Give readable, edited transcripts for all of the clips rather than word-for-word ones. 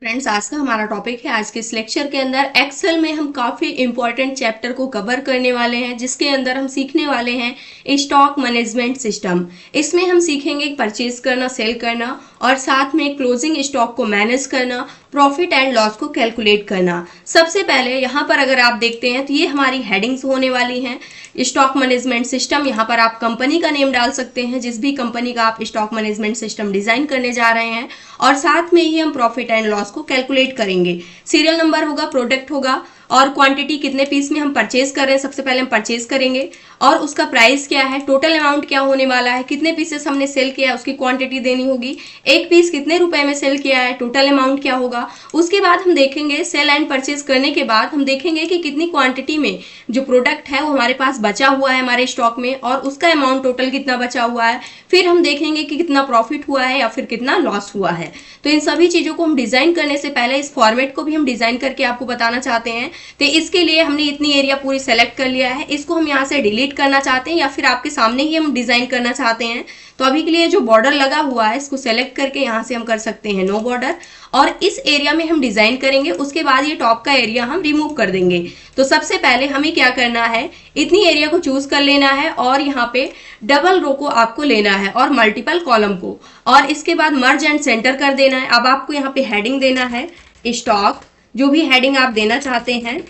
Friends, आज का हमारा टॉपिक है। आज के इस लेक्चर के अंदर एक्सेल में हम काफ़ी इंपॉर्टेंट चैप्टर को कवर करने वाले हैं, जिसके अंदर हम सीखने वाले हैं स्टॉक मैनेजमेंट सिस्टम। इसमें हम सीखेंगे परचेज करना, सेल करना और साथ में क्लोजिंग स्टॉक को मैनेज करना, प्रॉफिट एंड लॉस को कैलकुलेट करना। सबसे पहले यहाँ पर अगर आप देखते हैं तो ये हमारी हेडिंग्स होने वाली हैं। स्टॉक मैनेजमेंट सिस्टम, यहाँ पर आप कंपनी का नेम डाल सकते हैं, जिस भी कंपनी का आप स्टॉक मैनेजमेंट सिस्टम डिजाइन करने जा रहे हैं, और साथ में ही हम प्रॉफिट एंड लॉस को कैलकुलेट करेंगे। सीरियल नंबर होगा, प्रोडक्ट होगा और क्वांटिटी कितने पीस में हम परचेज कर रहे हैं, सबसे पहले हम परचेज करेंगे और उसका प्राइस क्या है, टोटल अमाउंट क्या होने वाला है, कितने पीसेस हमने सेल किया है उसकी क्वांटिटी देनी होगी, एक पीस कितने रुपए में सेल किया है, टोटल अमाउंट क्या होगा। उसके बाद हम देखेंगे सेल एंड परचेज करने के बाद हम देखेंगे कि कितनी क्वांटिटी में जो प्रोडक्ट है वो हमारे पास बचा हुआ है हमारे स्टॉक में और उसका अमाउंट टोटल कितना बचा हुआ है। फिर हम देखेंगे कि कितना प्रॉफिट हुआ है या फिर कितना लॉस हुआ है। तो इन सभी चीजों को हम डिजाइन करने से पहले इस फॉर्मेट को भी हम डिजाइन करके आपको बताना चाहते हैं। तो इसके लिए हमने इतनी एरिया पूरी सेलेक्ट कर लिया है, इसको हम यहाँ से डिलीट करना चाहते हैं या फिर आपके सामने ही हम डिजाइन करना चाहते हैं। तो अभी के लिए जो बॉर्डर लगा हुआ है इसको सेलेक्ट करके यहाँ से हम कर सकते हैं नो बॉर्डर, और इस एरिया में हम डिजाइन करेंगे। उसके बाद ये टॉप का एरिया हम रिमूव कर देंगे। तो सबसे पहले हमें क्या करना है, इतनी एरिया को चूज कर लेना है और यहाँ पे डबल रो को आपको लेना है और मल्टीपल कॉलम को, और इसके बाद मर्ज एंड सेंटर कर देना है। अब आपको यहाँ पे हेडिंग देना है स्टॉक, जो भी हेडिंग आप देना चाहते हैं,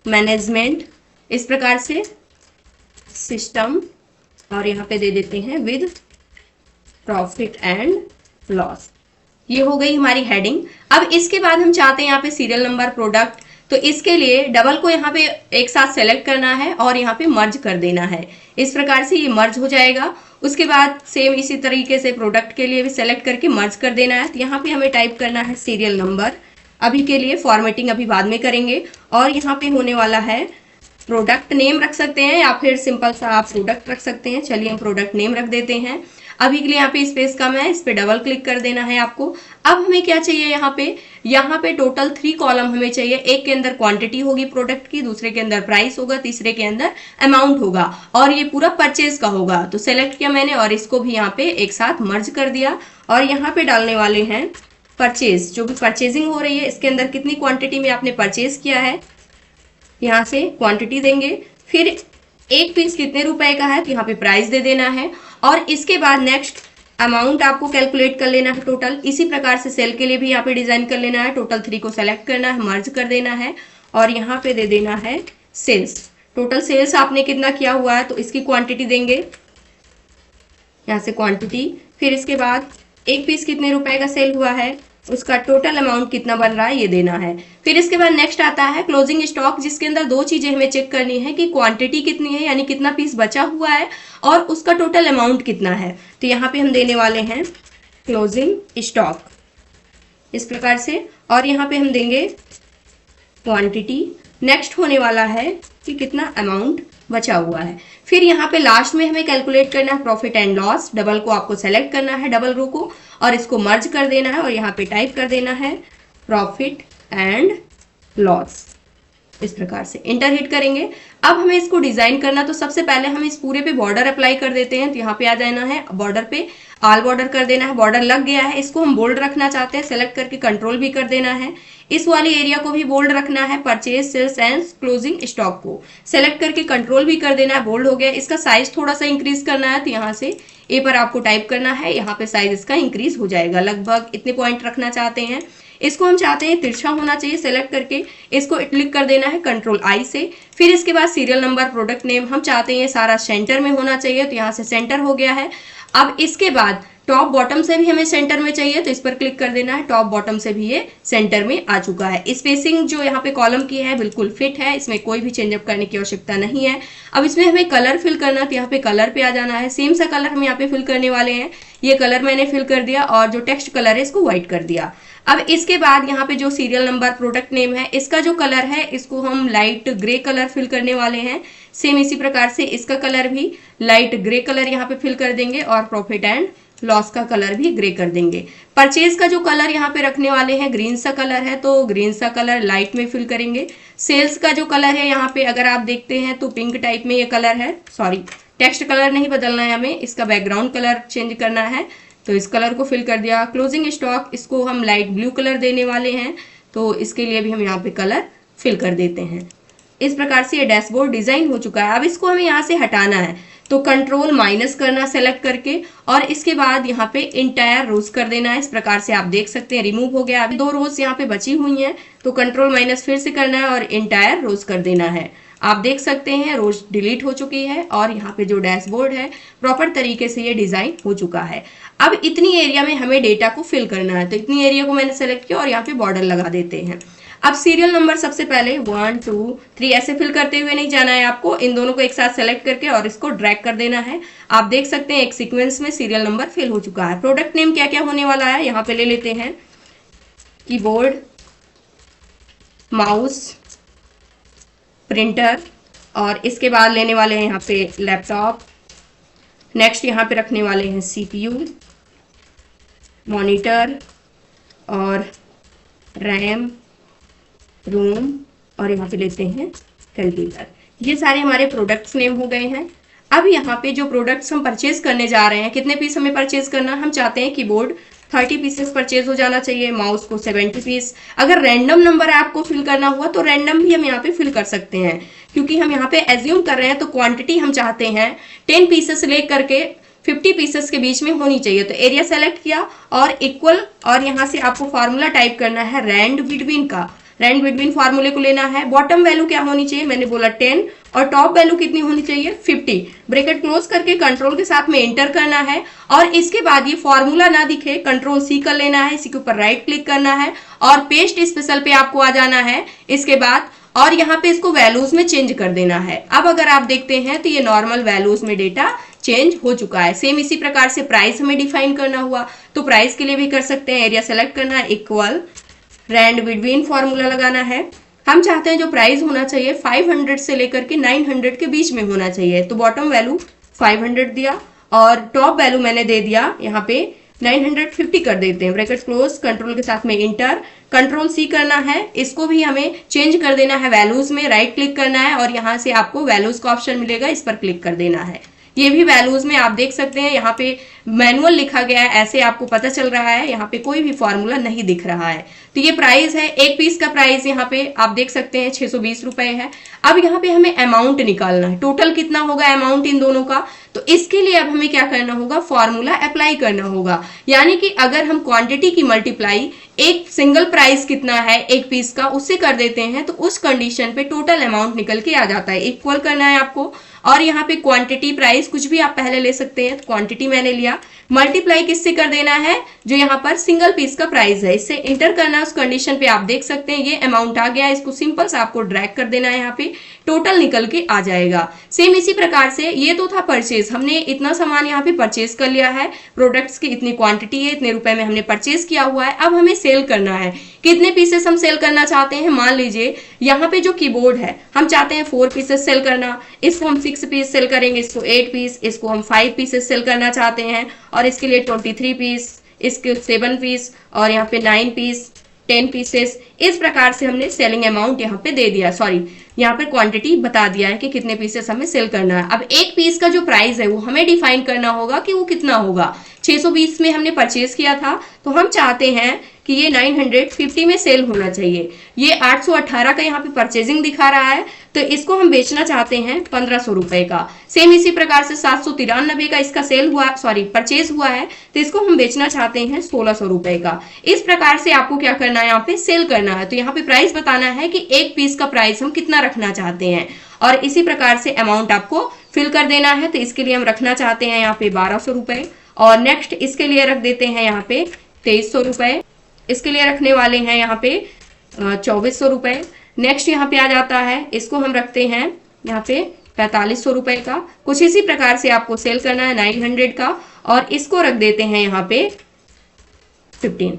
मैनेजमेंट, इस प्रकार से सिस्टम, और यहाँ पे दे देते हैं विद प्रॉफिट एंड लॉस। ये हो गई हमारी हेडिंग। अब इसके बाद हम चाहते हैं यहाँ पे सीरियल नंबर, प्रोडक्ट, तो इसके लिए डबल को यहाँ पे एक साथ सेलेक्ट करना है और यहाँ पे मर्ज कर देना है। इस प्रकार से ये मर्ज हो जाएगा। उसके बाद सेम इसी तरीके से प्रोडक्ट के लिए भी सेलेक्ट करके मर्ज कर देना है। तो यहाँ पे हमें टाइप करना है सीरियल नंबर, अभी के लिए फॉर्मेटिंग अभी बाद में करेंगे, और यहाँ पे होने वाला है प्रोडक्ट नेम रख सकते हैं या फिर सिंपल सा आप प्रोडक्ट रख सकते हैं। चलिए हम प्रोडक्ट नेम रख देते हैं। अभी के लिए यहाँ पे स्पेस कम है, इस पे डबल क्लिक कर देना है आपको। अब हमें क्या चाहिए, यहाँ पे टोटल 3 कॉलम हमें चाहिए। एक के अंदर क्वांटिटी होगी प्रोडक्ट की, दूसरे के अंदर प्राइस होगा, तीसरे के अंदर अमाउंट होगा, और ये पूरा परचेज का होगा। तो सेलेक्ट किया मैंने और इसको भी यहाँ पे एक साथ मर्ज कर दिया, और यहाँ पे डालने वाले हैं परचेज, जो भी परचेजिंग हो रही है इसके अंदर कितनी क्वांटिटी में आपने परचेज किया है, यहाँ से क्वांटिटी देंगे। फिर एक पीस कितने रुपए का है, तो यहाँ पे प्राइस दे देना है, और इसके बाद नेक्स्ट अमाउंट आपको कैलकुलेट कर लेना है टोटल। इसी प्रकार से सेल के लिए भी यहाँ पे डिजाइन कर लेना है। टोटल 3 को सेलेक्ट करना है, मर्ज कर देना है, और यहाँ पे दे देना है सेल्स। टोटल सेल्स आपने कितना किया हुआ है तो इसकी क्वांटिटी देंगे, यहाँ से क्वांटिटी। फिर इसके बाद एक पीस कितने रुपए का सेल हुआ है, उसका टोटल अमाउंट कितना बन रहा है ये देना है। फिर इसके बाद नेक्स्ट आता है क्लोजिंग स्टॉक, जिसके अंदर 2 चीजें हमें चेक करनी है कि क्वांटिटी कितनी है, यानी कितना पीस बचा हुआ है, और उसका टोटल अमाउंट कितना है। तो यहाँ पे हम देने वाले हैं क्लोजिंग स्टॉक इस प्रकार से, और यहाँ पे हम देंगे क्वांटिटी। नेक्स्ट होने वाला है कि कितना अमाउंट बचा हुआ है। फिर यहाँ पे लास्ट में हमें कैलकुलेट करना है प्रॉफिट एंड लॉस। डबल को आपको सेलेक्ट करना है, डबल रो को, और इसको मर्ज कर देना है, और यहाँ पे टाइप कर देना है प्रॉफिट एंड लॉस। इस प्रकार से इंटर हिट करेंगे। अब हमें इसको डिजाइन करना, तो सबसे पहले हम इस पूरे पे बॉर्डर अप्लाई कर देते हैं। तो यहाँ पे आ जाना है, बॉर्डर पे ऑल बॉर्डर कर देना है। बॉर्डर लग गया है, इसको हम बोल्ड रखना चाहते हैं, सेलेक्ट करके कंट्रोल भी कर देना है। इस वाली एरिया को भी बोल्ड रखना है, purchase, sales and closing stock को सेलेक्ट करके कंट्रोल भी कर देना है, बोल्ड हो गया। इसका साइज थोड़ा सा इंक्रीज करना है, तो यहाँ से ए पर आपको टाइप करना है, यहाँ पे साइज इसका इंक्रीज हो जाएगा। लगभग इतने पॉइंट रखना चाहते हैं। इसको हम चाहते हैं तिरछा होना चाहिए, सेलेक्ट करके इसको क्लिक कर देना है कंट्रोल आई से। फिर इसके बाद सीरियल नंबर, प्रोडक्ट नेम हम चाहते हैं सारा सेंटर में होना चाहिए, तो यहाँ से सेंटर हो गया है। अब इसके बाद टॉप बॉटम से भी हमें सेंटर में चाहिए, तो इस पर क्लिक कर देना है। टॉप बॉटम से भी ये सेंटर में आ चुका है। स्पेसिंग जो यहाँ पे कॉलम की है बिल्कुल फिट है, इसमें कोई भी चेंजअप करने की आवश्यकता नहीं है। अब इसमें हमें कलर फिल करना, तो यहाँ पे कलर पे आ जाना है। सेम सा कलर हम यहाँ पे फिल करने वाले हैं। ये कलर मैंने फिल कर दिया, और जो टेक्स्ट कलर है इसको व्हाइट कर दिया। अब इसके बाद यहाँ पे जो सीरियल नंबर, प्रोडक्ट नेम है, इसका जो कलर है इसको हम लाइट ग्रे कलर फिल करने वाले हैं। सेम इसी प्रकार से इसका कलर भी लाइट ग्रे कलर यहाँ पे फिल कर देंगे, और प्रॉफिट एंड लॉस का कलर भी ग्रे कर देंगे। परचेज का जो कलर यहाँ पे रखने वाले हैं ग्रीन सा कलर है, तो ग्रीन सा कलर लाइट में फिल करेंगे। सेल्स का जो कलर है यहाँ पे अगर आप देखते हैं तो पिंक टाइप में ये कलर है। सॉरी, टेक्स्ट कलर नहीं बदलना है हमें, इसका बैकग्राउंड कलर चेंज करना है। तो इस कलर को फिल कर दिया। क्लोजिंग स्टॉक, इसको हम लाइट ब्लू कलर देने वाले हैं, तो इसके लिए भी हम यहाँ पे कलर फिल कर देते हैं। इस प्रकार से ये डैशबोर्ड डिजाइन हो चुका है। अब इसको हमें यहाँ से हटाना है, तो कंट्रोल माइनस करना सेलेक्ट करके, और इसके बाद यहाँ पे इंटायर रोज कर देना है। इस प्रकार से आप देख सकते हैं रिमूव हो गया। अभी 2 रोज यहाँ पे बची हुई हैं, तो कंट्रोल माइनस फिर से करना है और इंटायर रोज कर देना है। आप देख सकते हैं रोज डिलीट हो चुकी है और यहाँ पे जो डैशबोर्ड है प्रॉपर तरीके से ये डिजाइन हो चुका है। अब इतनी एरिया में हमें डेटा को फिल करना है, तो इतनी एरिया को मैंने सेलेक्ट किया और यहाँ पे बॉर्डर लगा देते हैं। अब सीरियल नंबर सबसे पहले 1 2 3 ऐसे फिल करते हुए नहीं जाना है आपको, इन दोनों को एक साथ सेलेक्ट करके और इसको ड्रैग कर देना है। आप देख सकते हैं एक सीक्वेंस में सीरियल नंबर फिल हो चुका है। प्रोडक्ट नेम क्या क्या होने वाला है, यहाँ पे ले लेते हैं कीबोर्ड, माउस, प्रिंटर, और इसके बाद लेने वाले हैं यहाँ पे लैपटॉप। नेक्स्ट यहाँ पे रखने वाले हैं CPU, मॉनिटर और रैम, रूम, और यहाँ पे लेते हैं कैलकुलेटर। ये सारे हमारे प्रोडक्ट्स नेम हो गए हैं। अब यहाँ पे जो प्रोडक्ट्स हम परचेज करने जा रहे हैं, कितने पीस हमें परचेज करना, हम चाहते हैं कीबोर्ड 30 पीसेस परचेज हो जाना चाहिए, माउस को 70 पीस। अगर रैंडम नंबर आपको फिल करना हुआ तो रैंडम भी हम यहाँ पे फिल कर सकते हैं, क्योंकि हम यहाँ पे एज्यूम कर रहे हैं, तो क्वांटिटी हम चाहते हैं 10 पीसेस ले करके 50 पीसेस के बीच में होनी चाहिए। तो एरिया सेलेक्ट किया और इक्वल, और यहाँ से आपको फॉर्मूला टाइप करना है रैंड बिटवीन का। रैंड बिटवीन फार्मूले को लेना है। बॉटम वैल्यू क्या होनी चाहिए, मैंने बोला 10, और टॉप वैल्यू कितनी होनी चाहिए 50। ब्रैकेट क्लोज करके कंट्रोल के साथ में एंटर करना है, और इसके बाद ये फॉर्मूला ना दिखे कंट्रोल C कर लेना है, इसी के ऊपर राइट क्लिक करना है और पेस्ट स्पेशल पे आपको आ जाना है। इसके बाद और यहाँ पे इसको वैल्यूज में चेंज कर देना है। अब अगर आप देखते हैं तो ये नॉर्मल वैल्यूज में डेटा चेंज हो चुका है। सेम इसी प्रकार से प्राइस हमें डिफाइन करना हुआ तो प्राइस के लिए भी कर सकते हैं। एरिया सेलेक्ट करना है, इक्वल रैंड बिटवीन फॉर्मूला लगाना है। हम चाहते हैं जो प्राइस होना चाहिए 500 से लेकर के 900 के बीच में होना चाहिए, तो बॉटम वैल्यू 500 दिया और टॉप वैल्यू मैंने दे दिया यहाँ पे 950 कर देते हैं। ब्रैकेट क्लोज, कंट्रोल के साथ में इंटर, कंट्रोल C करना है, इसको भी हमें चेंज कर देना है वैल्यूज में, राइट क्लिक करना है और यहाँ से आपको वैल्यूज का ऑप्शन मिलेगा, इस पर क्लिक कर देना है। ये भी वैल्यूज में आप देख सकते हैं यहाँ पे मैनुअल लिखा गया है, ऐसे आपको पता चल रहा है, यहाँ पे कोई भी फॉर्मूला नहीं दिख रहा है। तो ये प्राइस है, एक पीस का प्राइस यहाँ पे आप देख सकते हैं 620 रुपए है। अब यहाँ पे हमें अमाउंट निकालना है, टोटल कितना होगा अमाउंट इन दोनों का। तो इसके लिए अब हमें क्या करना होगा, फॉर्मूला अप्लाई करना होगा। यानी कि अगर हम क्वांटिटी की मल्टीप्लाई एक सिंगल प्राइस कितना है एक पीस का उससे कर देते हैं तो उस कंडीशन पे टोटल अमाउंट निकल के आ जाता है। इक्वल करना है आपको और यहाँ पे क्वांटिटी प्राइस कुछ भी आप पहले ले सकते हैं, तो क्वांटिटी मैंने लिया, मल्टीप्लाई किससे कर देना है, जो यहाँ पर सिंगल पीस का प्राइस है, इससे इंटर करना है। उस कंडीशन पे आप देख सकते हैं ये अमाउंट आ गया, इसको सिंपल से आपको ड्रैग कर देना है, यहाँ पे टोटल निकल के आ जाएगा। सेम इसी प्रकार से ये तो था परचेज, हमने इतना सामान यहाँ पे परचेज कर लिया है, प्रोडक्ट्स की इतनी क्वांटिटी है, इतने रुपए में हमने परचेज किया हुआ है। अब हमें सेल करना है, कितने पीसेस हम सेल करना चाहते हैं। मान लीजिए यहाँ पे जो कीबोर्ड है हम चाहते हैं 4 पीसेस सेल करना, इसको हम 6 पीस सेल करेंगे, इसको 8 पीस, इसको हम 5 पीसेस सेल करना चाहते हैं और इसके लिए 23 पीस, इसके 7 पीस और यहाँ पे 9 पीस, 10 पीसेस। इस प्रकार से हमने सेलिंग अमाउंट यहाँ पे दे दिया, सॉरी यहाँ पे क्वांटिटी बता दिया है कि कितने पीसेस हमें सेल करना है। अब एक पीस का जो प्राइस है वो हमें डिफाइन करना होगा कि वो कितना होगा। 620 में हमने परचेज किया था तो हम चाहते हैं कि ये 950 में सेल होना चाहिए। ये 818 का यहाँ पे परचेजिंग दिखा रहा है तो इसको हम बेचना चाहते हैं 1500 रुपए का। सेम इसी प्रकार से 793 का इसका सेल हुआ, सॉरी परचेज हुआ है, तो इसको हम बेचना चाहते हैं 1600 रुपए का। इस प्रकार से आपको क्या करना है, यहाँ पे सेल करना है। तो यहाँ पे प्राइस बताना है कि एक पीस का प्राइस हम कितना रखना चाहते हैं और इसी प्रकार से अमाउंट आपको फिल कर देना है। तो इसके लिए हम रखना चाहते हैं यहाँ पे 1200 रुपए और नेक्स्ट इसके लिए रख देते हैं यहाँ पे 2300 रुपए, इसके लिए रखने वाले हैं यहाँ पे 2400 रुपए। नेक्स्ट यहाँ पे आ जाता है, इसको हम रखते हैं यहाँ पे 4500 रुपए का। कुछ इसी प्रकार से आपको सेल करना है 900 का और इसको रख देते हैं यहाँ पे 15।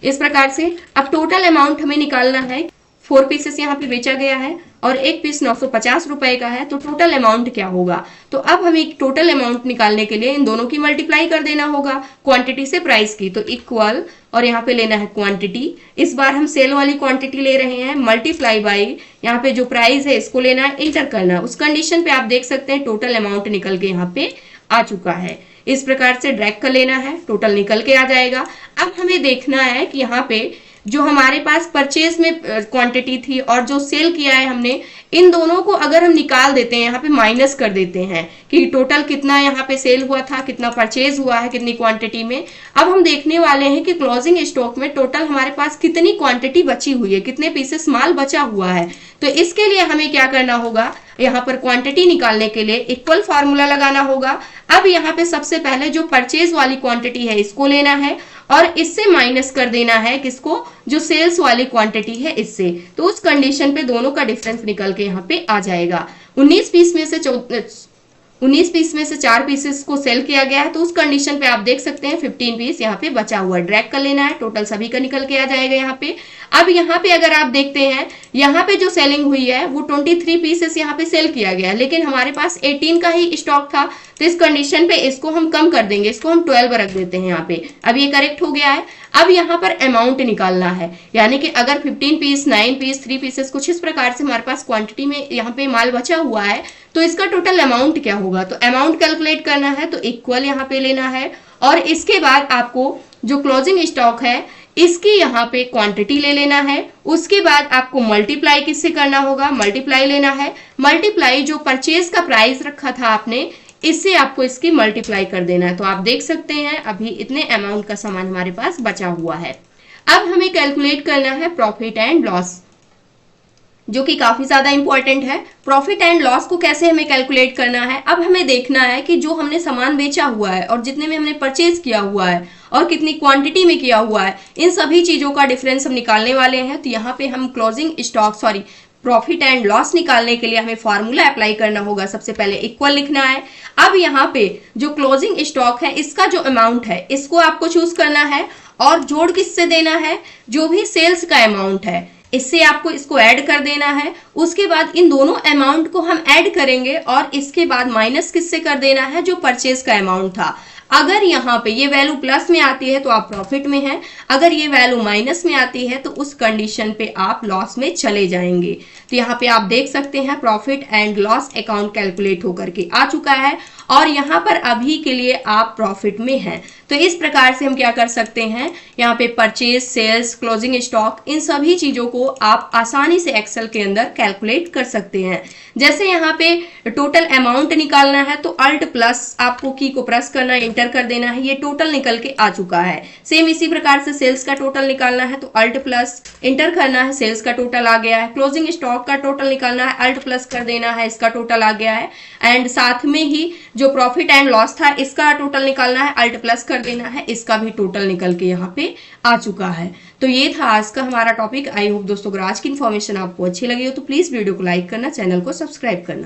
इस प्रकार से अब टोटल अमाउंट हमें निकालना है। 4 पीसेस यहाँ पे बेचा गया है और एक पीस 950 रुपए का है, तो टोटल अमाउंट क्या होगा। तो अब हमें टोटल अमाउंट निकालने के लिए इन दोनों की मल्टीप्लाई कर देना होगा, क्वांटिटी से प्राइस की। तो इक्वल और यहाँ पे लेना है क्वांटिटी, इस बार हम सेल वाली क्वांटिटी ले रहे हैं, मल्टीप्लाई बाई यहाँ पे जो प्राइस है इसको लेना है, इंटर करना है। उस कंडीशन पे आप देख सकते हैं टोटल अमाउंट निकल के यहाँ पे आ चुका है। इस प्रकार से ड्रैग कर लेना है, टोटल निकल के आ जाएगा। अब हमें देखना है कि यहाँ पे जो हमारे पास परचेज में क्वांटिटी थी और जो सेल किया है हमने, इन दोनों को अगर हम निकाल देते हैं, यहाँ पे माइनस कर देते हैं कि टोटल कितना यहाँ पे सेल हुआ था, कितना परचेज हुआ है, कितनी क्वांटिटी में। अब हम देखने वाले हैं कि क्लोजिंग स्टॉक में टोटल हमारे पास कितनी क्वांटिटी बची हुई है, कितने पीसेस माल बचा हुआ है। तो इसके लिए हमें क्या करना होगा, यहाँ पर क्वांटिटी निकालने के लिए इक्वल फार्मूला लगाना होगा। अब यहाँ पे सबसे पहले जो परचेज वाली क्वांटिटी है इसको लेना है और इससे माइनस कर देना है किसको, जो सेल्स वाली क्वांटिटी है इससे। तो उस कंडीशन पे दोनों का डिफरेंस निकल के यहाँ पे आ जाएगा। 19 पीस में से 4 पीसेस को सेल किया गया है, तो उस कंडीशन पे आप देख सकते हैं 15 पीस यहाँ पे बचा हुआ है। ड्रैग कर लेना है, टोटल सभी का निकल के आ जाएगा यहाँ पे। अब यहाँ पे अगर आप देखते हैं, यहाँ पे जो सेलिंग हुई है वो 23 पीसेस यहाँ पे सेल किया गया है, लेकिन हमारे पास 18 का ही स्टॉक था। तो इस कंडीशन पे इसको हम कम कर देंगे, इसको हम 12 रख देते हैं यहाँ पे। अब ये करेक्ट हो गया है। अब यहाँ पर अमाउंट निकालना है, यानी कि अगर 15 पीस, 9 पीस, 3 पीसेस, कुछ इस प्रकार से हमारे पास क्वांटिटी में यहाँ पे माल बचा हुआ है, तो इसका टोटल अमाउंट क्या होगा। तो अमाउंट कैलकुलेट करना है, तो इक्वल यहाँ पे लेना है और इसके बाद आपको जो क्लोजिंग स्टॉक है इसकी यहाँ पे क्वांटिटी ले लेना है। उसके बाद आपको मल्टीप्लाई किससे करना होगा, मल्टीप्लाई लेना है। मल्टीप्लाई जो परचेज का प्राइस रखा था आपने, इससे आपको इसकी मल्टीप्लाई कर देना है। तो आप देख सकते हैं अभी इतने अमाउंट का सामान हमारे पास बचा हुआ है। अब हमें कैलकुलेट करना है प्रॉफिट एंड लॉस, जो कि काफी ज्यादा इंपॉर्टेंट है। प्रॉफिट एंड लॉस को कैसे हमें कैलकुलेट करना है, अब हमें देखना है कि जो हमने सामान बेचा हुआ है और जितने में हमने परचेज किया हुआ है और कितनी क्वांटिटी में किया हुआ है, इन सभी चीजों का डिफरेंस हम निकालने वाले हैं। तो यहाँ पे हम प्रॉफिट एंड लॉस निकालने के लिए हमें फॉर्मूला अप्लाई करना होगा। सबसे पहले इक्वल लिखना है। अब यहाँ पे जो क्लोजिंग स्टॉक है इसका जो अमाउंट है इसको आपको चूज करना है और जोड़ किससे देना है, जो भी सेल्स का अमाउंट है इससे आपको इसको ऐड कर देना है। उसके बाद इन दोनों अमाउंट को हम ऐड करेंगे और इसके बाद माइनस किससे कर देना है, जो परचेज का अमाउंट था। अगर यहाँ पे ये वैल्यू प्लस में आती है तो आप प्रॉफिट में हैं, अगर ये वैल्यू माइनस में आती है तो उस कंडीशन पे आप लॉस में चले जाएंगे। तो यहाँ पे आप देख सकते हैं profit and loss account calculate होकर के आ चुका है और यहाँ पर अभी के लिए आप प्रॉफिट में हैं। तो इस प्रकार से हम क्या कर सकते हैं, यहाँ पे परचेज, सेल्स, क्लोजिंग स्टॉक, इन सभी चीजों को आप आसानी से एक्सेल के अंदर कैलकुलेट कर सकते हैं। जैसे यहाँ पे टोटल अमाउंट निकालना है तो अल्ट प्लस आपको की को प्रेस करना है, इंटर कर देना है, ये टोटल निकल के आ चुका है। सेम इसी प्रकार से सेल्स का टोटल निकालना है तो अल्ट प्लस इंटर करना है, सेल्स का टोटल आ गया है। क्लोजिंग स्टॉक का टोटल निकालना है, अल्ट प्लस कर देना है, इसका टोटल आ गया है। एंड साथ में ही जो प्रॉफिट एंड लॉस था इसका टोटल निकालना है, अल्ट प्लस कर देना है, इसका भी टोटल निकल के यहाँ पे आ चुका है। तो ये था आज का हमारा टॉपिक। आई होप दोस्तों अगर आज की इन्फॉर्मेशन आपको अच्छी लगी हो तो प्लीज वीडियो को लाइक करना, चैनल को सब्सक्राइब करना।